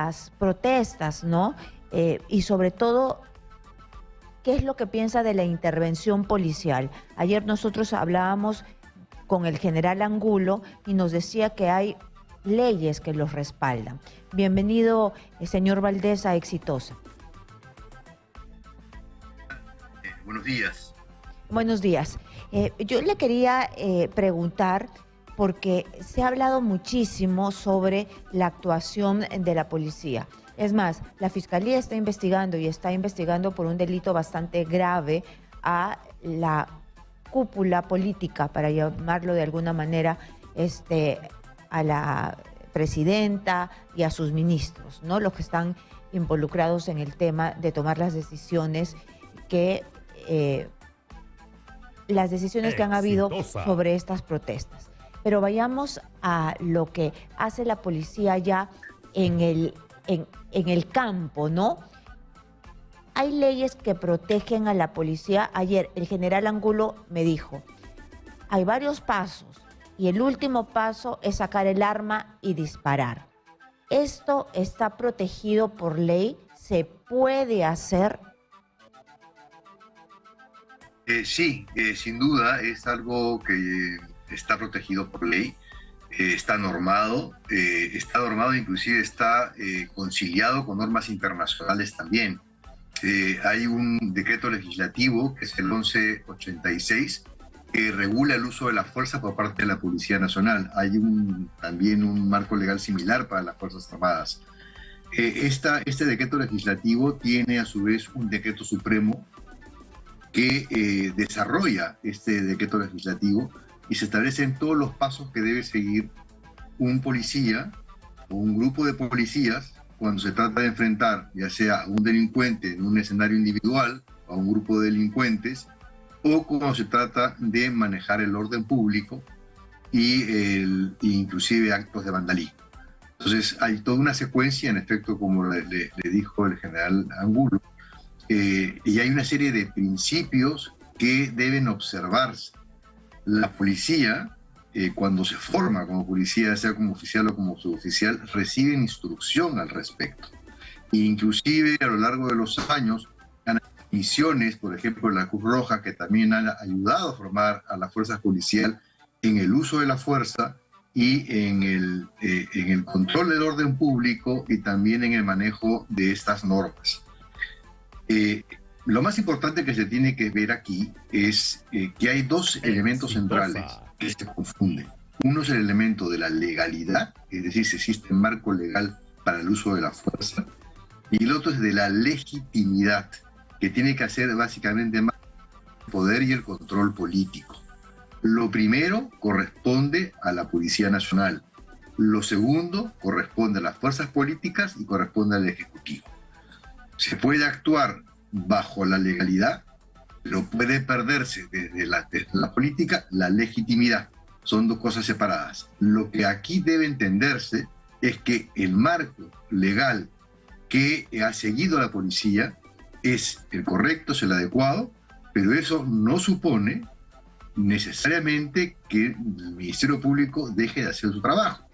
las protestas, ¿no? Y sobre todo, ¿qué es lo que piensa de la intervención policial? Ayer nosotros hablábamos con el general Angulo y nos decía que hay leyes que los respaldan. Bienvenido, señor Valdés, a Exitosa. Buenos días. Buenos días. Yo le quería preguntar, porque se ha hablado muchísimo sobre la actuación de la policía. Es más, la Fiscalía está investigando por un delito bastante grave a la cúpula política, para llamarlo de alguna manera, a la presidenta y a sus ministros, ¿no? Los que están involucrados en el tema de tomar las decisiones que han habido sobre estas protestas. Pero vayamos a lo que hace la policía ya en el campo, ¿no? Hay leyes que protegen a la policía. Ayer el general Angulo me dijo, hay varios pasos y el último paso es sacar el arma y disparar. ¿Esto está protegido por ley? ¿Se puede hacer? Sí, sin duda es algo que está protegido por ley, está normado, inclusive está conciliado con normas internacionales también. Hay un decreto legislativo, que es el 1186, que regula el uso de la fuerza por parte de la Policía Nacional. Hay también un marco legal similar para las Fuerzas Armadas. Este decreto legislativo tiene a su vez un decreto supremo que desarrolla este decreto legislativo y se establecen todos los pasos que debe seguir un policía o un grupo de policías cuando se trata de enfrentar ya sea a un delincuente en un escenario individual o a un grupo de delincuentes, o cuando se trata de manejar el orden público y inclusive actos de vandalismo. Entonces hay toda una secuencia, en efecto, como le dijo el general Angulo, y hay una serie de principios que deben observarse. La policía, cuando se forma como policía, sea como oficial o como suboficial, reciben instrucción al respecto. E inclusive a lo largo de los años, han misiones, por ejemplo, la Cruz Roja, que también han ayudado a formar a las fuerzas policiales en el uso de la fuerza y en el control del orden público y también en el manejo de estas normas. Lo más importante que se tiene que ver aquí es que hay dos elementos centrales que se confunden. Uno es el elemento de la legalidad, es decir, si existe marco legal para el uso de la fuerza, y el otro es de la legitimidad, que tiene que hacer básicamente más el poder y el control político. Lo primero corresponde a la Policía Nacional, lo segundo corresponde a las fuerzas políticas y corresponde al Ejecutivo. Se puede actuar bajo la legalidad, pero puede perderse desde la política la legitimidad. Son dos cosas separadas. Lo que aquí debe entenderse es que el marco legal que ha seguido la policía es el correcto, es el adecuado, pero eso no supone necesariamente que el Ministerio Público deje de hacer su trabajo.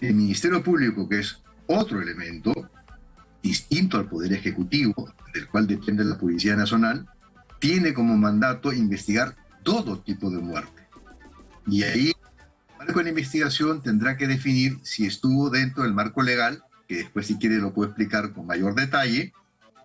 El Ministerio Público, que es otro elemento distinto al Poder Ejecutivo, del cual depende la Policía Nacional, tiene como mandato investigar todo tipo de muerte. Y ahí, el marco de la investigación tendrá que definir si estuvo dentro del marco legal, que después si quiere lo puedo explicar con mayor detalle,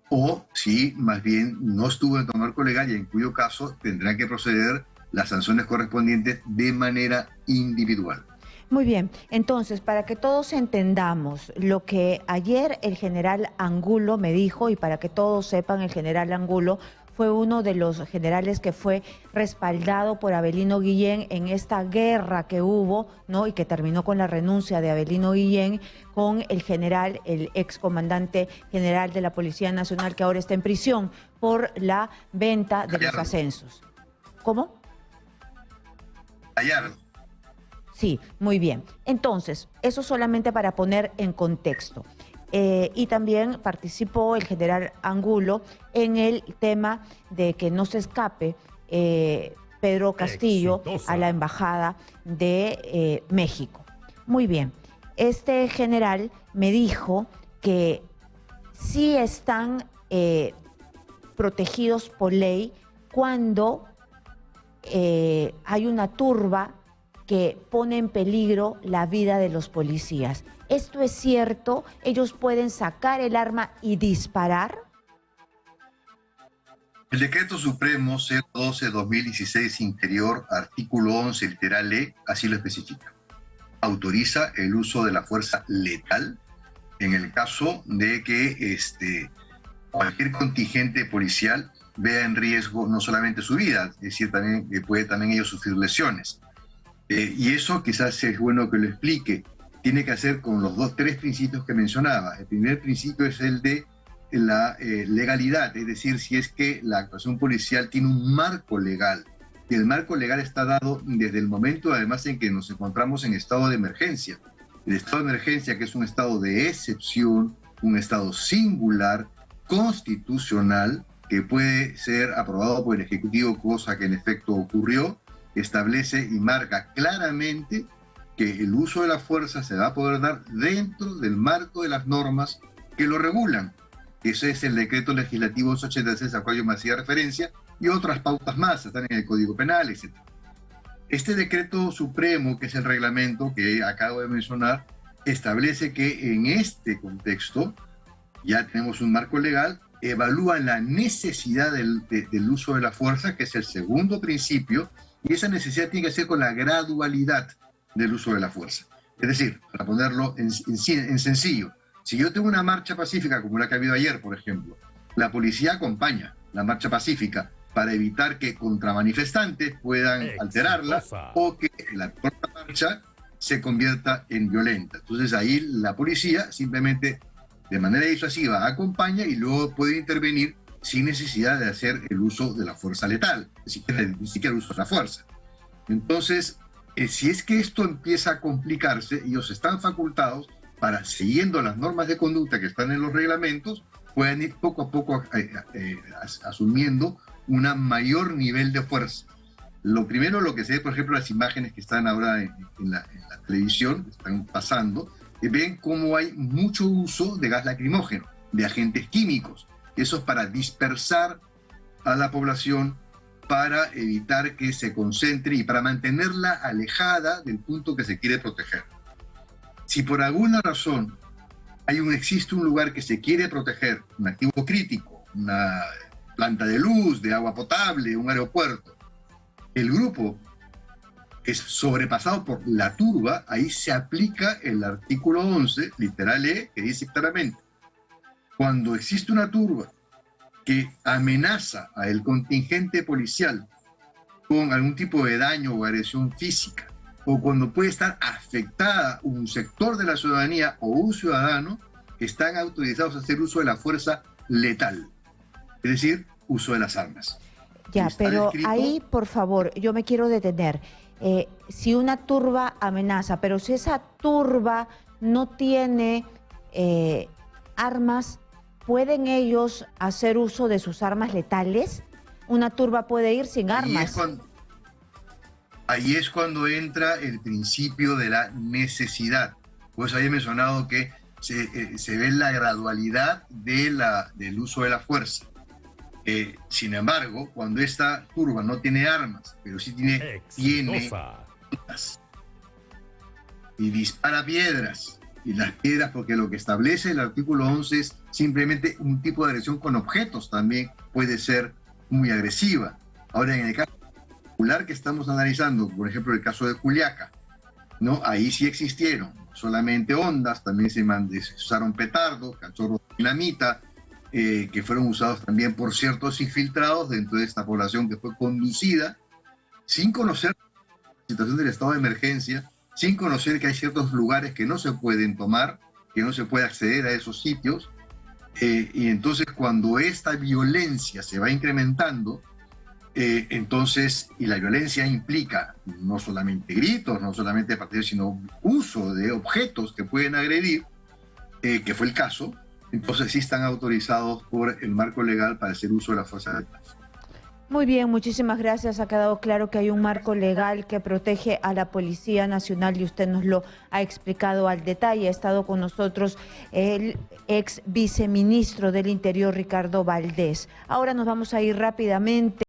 o si más bien no estuvo dentro del marco legal y en cuyo caso tendrán que proceder las sanciones correspondientes de manera individual. Muy bien, entonces, para que todos entendamos lo que ayer el general Angulo me dijo, y para que todos sepan, el general Angulo fue uno de los generales que fue respaldado por Avelino Guillén en esta guerra que hubo, ¿no? Y que terminó con la renuncia de Avelino Guillén con el general, el excomandante general de la Policía Nacional, que ahora está en prisión por la venta de los ascensos. ¿Cómo? Gallardo. Sí, muy bien. Entonces, eso solamente para poner en contexto. Y también participó el general Angulo en el tema de que no se escape Pedro Castillo a la Embajada de México. Muy bien. Este general me dijo que sí están protegidos por ley cuando hay una turba que pone en peligro la vida de los policías. ¿Esto es cierto? ¿Ellos pueden sacar el arma y disparar? El Decreto Supremo 012-2016 Interior, artículo 11, literal E, así lo especifica. Autoriza el uso de la fuerza letal en el caso de que cualquier contingente policial vea en riesgo no solamente su vida, es decir, también puede también ellos sufrir lesiones. Y eso quizás es bueno que lo explique. Tiene que hacer con los tres principios que mencionaba. El primer principio es el de la legalidad, es decir, si es que la actuación policial tiene un marco legal. Y el marco legal está dado desde el momento, además, en que nos encontramos en estado de emergencia. El estado de emergencia, que es un estado de excepción, un estado singular, constitucional, que puede ser aprobado por el Ejecutivo, cosa que en efecto ocurrió, establece y marca claramente que el uso de la fuerza se va a poder dar dentro del marco de las normas que lo regulan. Ese es el decreto legislativo 86 al cual yo me hacía referencia, y otras pautas más, están en el Código Penal, etc. Este decreto supremo, que es el reglamento que acabo de mencionar, establece que en este contexto ya tenemos un marco legal, evalúa la necesidad del uso de la fuerza, que es el segundo principio, y esa necesidad tiene que ser con la gradualidad del uso de la fuerza. Es decir, para ponerlo en sencillo, si yo tengo una marcha pacífica como la que ha habido ayer, por ejemplo, la policía acompaña la marcha pacífica para evitar que contramanifestantes puedan alterarla o que la propia marcha se convierta en violenta. Entonces ahí la policía simplemente de manera disuasiva acompaña y luego puede intervenir sin necesidad de hacer el uso de la fuerza letal, ni siquiera el uso de la fuerza. Entonces, si es que esto empieza a complicarse, ellos están facultados para, siguiendo las normas de conducta que están en los reglamentos, puedan ir poco a poco asumiendo un mayor nivel de fuerza. Lo primero, lo que se ve, por ejemplo, las imágenes que están ahora en la televisión, están pasando, ven cómo hay mucho uso de gas lacrimógeno, de agentes químicos. Eso es para dispersar a la población, para evitar que se concentre y para mantenerla alejada del punto que se quiere proteger. Si por alguna razón existe un lugar que se quiere proteger, un activo crítico, una planta de luz, de agua potable, un aeropuerto, el grupo es sobrepasado por la turba, ahí se aplica el artículo 11, literal E, que dice claramente: cuando existe una turba que amenaza al contingente policial con algún tipo de daño o agresión física, o cuando puede estar afectada un sector de la ciudadanía o un ciudadano, están autorizados a hacer uso de la fuerza letal, es decir, uso de las armas. Ya, pero ahí, por favor, yo me quiero detener. Si una turba amenaza, pero si esa turba no tiene armas, ¿pueden ellos hacer uso de sus armas letales? Una turba puede ir sin armas. Ahí es cuando entra el principio de la necesidad. Pues había mencionado que se ve la gradualidad del uso de la fuerza. Sin embargo, cuando esta turba no tiene armas, pero sí tiene piedras y dispara piedras, y las piedras, porque lo que establece el artículo 11 es simplemente un tipo de agresión con objetos, también puede ser muy agresiva. Ahora, en el caso particular que estamos analizando, por ejemplo, el caso de Juliaca, ¿no? Ahí sí existieron solamente ondas, también se usaron petardos, cachorros de dinamita, que fueron usados también por ciertos infiltrados dentro de esta población que fue conducida sin conocer la situación del estado de emergencia, sin conocer que hay ciertos lugares que no se pueden tomar, que no se puede acceder a esos sitios, y entonces cuando esta violencia se va incrementando, entonces, y la violencia implica no solamente gritos, no solamente partidos, sino uso de objetos que pueden agredir, que fue el caso, entonces sí están autorizados por el marco legal para hacer uso de la fuerza letal. Muy bien, muchísimas gracias. Ha quedado claro que hay un marco legal que protege a la Policía Nacional y usted nos lo ha explicado al detalle. Ha estado con nosotros el ex viceministro del Interior, Ricardo Valdés. Ahora nos vamos a ir rápidamente.